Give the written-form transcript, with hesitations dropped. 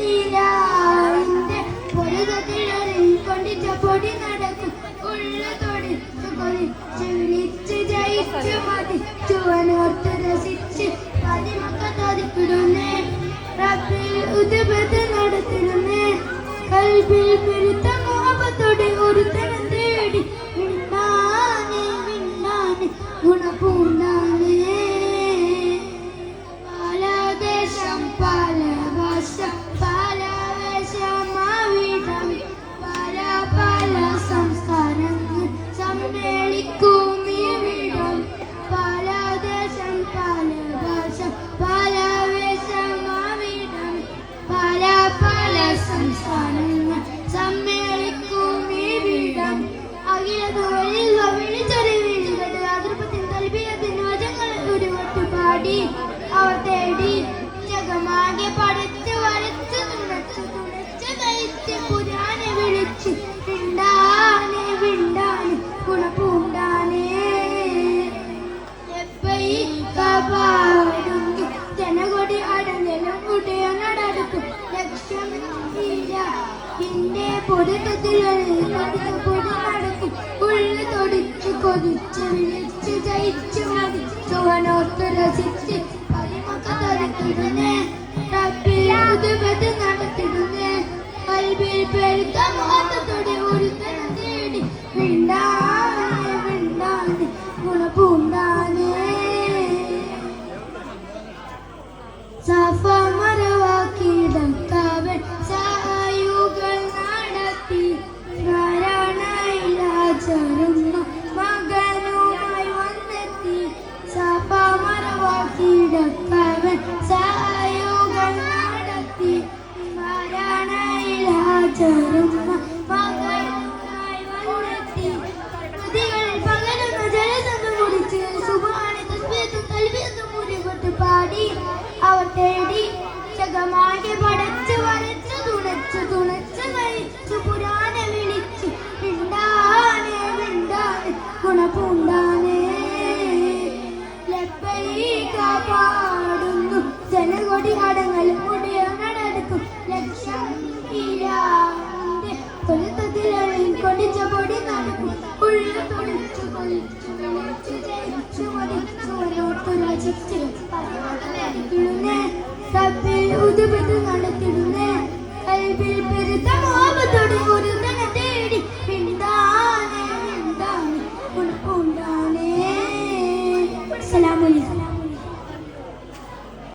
ഇലാവിന്റെ കൊണ്ടിച്ച പൊടി നടക്കും ഉള്ളതൊടി കൊതിച്ച് വിളിച്ച് ജയിച്ച് മതിച്ചുവനോർത്ത് രസിച്ച് പതിമക്കതിടുന്നേ റബ്ബിൽ ഉദ്ബത്ത് നടത്തിടുന്നേ കൽബിൽ പെരുത്ത മുഹബത്തോടെ ഒരുത്തനം തേടി മിണ്ടാനെ മിണ്ടാനെ ഗുണപൂർണ്ണാനേ പാലദേശം പാല ഭാഷ പാല വേഷമാവിടം പല പല സംസ്കാരങ്ങൾ സമ്മേളിക്കും ഇവിടം പാലദേശം പാല ഭാഷ പാല വേഷമാവിടം പല പല സംസ്കാരങ്ങൾ സമ്മേളിക്കും ഇവിടം അഖിലതോളിൽ വിളിച്ചൊരു വിളികൾ അതിർപ്പത്തിൻ തൽബിയത്തിന് വചങ്ങൾ ഉരുവട്ട് പാടി അവർ തേടി ജഗമാകെ പടച്ച് വരച്ച് തുണച്ച് നയിച്ച് പുരാനെ വിളിച്ച് വിണ്ടാനെ വിണ്ടാനെ ഗുണപൂണ്ടാനെ പാടുന്നു ജനകൊടി അടഞ്ഞലും ഉടയ നടക്കും ലക്ഷ്യമില്ല പിന്നെ പൊടുത്തത്തിൽ പൊടി നടക്കും ഉള്ളു തൊടിച്ച് കൊതിച്ച് വിളിച്ച് ജയിച്ചു മതി ചുവനോർത്ത് രസിച്ച് പതിമക്കതിടുന്നേ റബ്ബിൽ ഉദ്ബത്ത് നടത്തിടുന്നേ കൽബിൽ പെരുത്ത മുഹബത്തോടെ ഒരുത്തനം തേടി വിണ്ടാനെ വിണ്ടാനെ ഗുണപൂണ്ടാനെ സഫ മറവാക്കിടക്കാവൻ സഹായുകൾ നടത്തി സ്മരണയിലാചരുന്ന മകനുമായി വന്നെത്തി സഫ മറവാക്കിടക്കാവൻ സഹായുകൾ നടത്തി സ്മരണയിലാചരുന്ന മകനുമായി വന്നെത്തി കൃതികളിൽ പകരുന്ന ജലസന്ധം കുടിച്ച് സുബാനെ തസ്ബീഹത്തും തൽബീഹത്തും മുരുകൊട്ട് പാടി അവർ തേടി ജഗമാകെ പടച്ച് വരച്ച് തുണച്ച് നയിച്ചു പുരാനെ വിളിച്ച് വിണ്ടാനെ വിണ്ടാനെ ഗുണപൂണ്ടാനെ ലബ്ബൈക പാടുന്നു ജനകൊടി അടങ്ങലും മുടിയ നടക്കും ലക്ഷ്യം ഇലാവിന്റെ കൊലുത്തതിലളിൽ കൊടിച്ച പൊടി നടക്കും ഉള്ളു തൊടിച്ചു കൊലിച്ചു വിളിച്ചു ജയിച്ചു മതിച്ചു രചിച്ച് റബ്ബിൽ ഉദ്ബത്ത്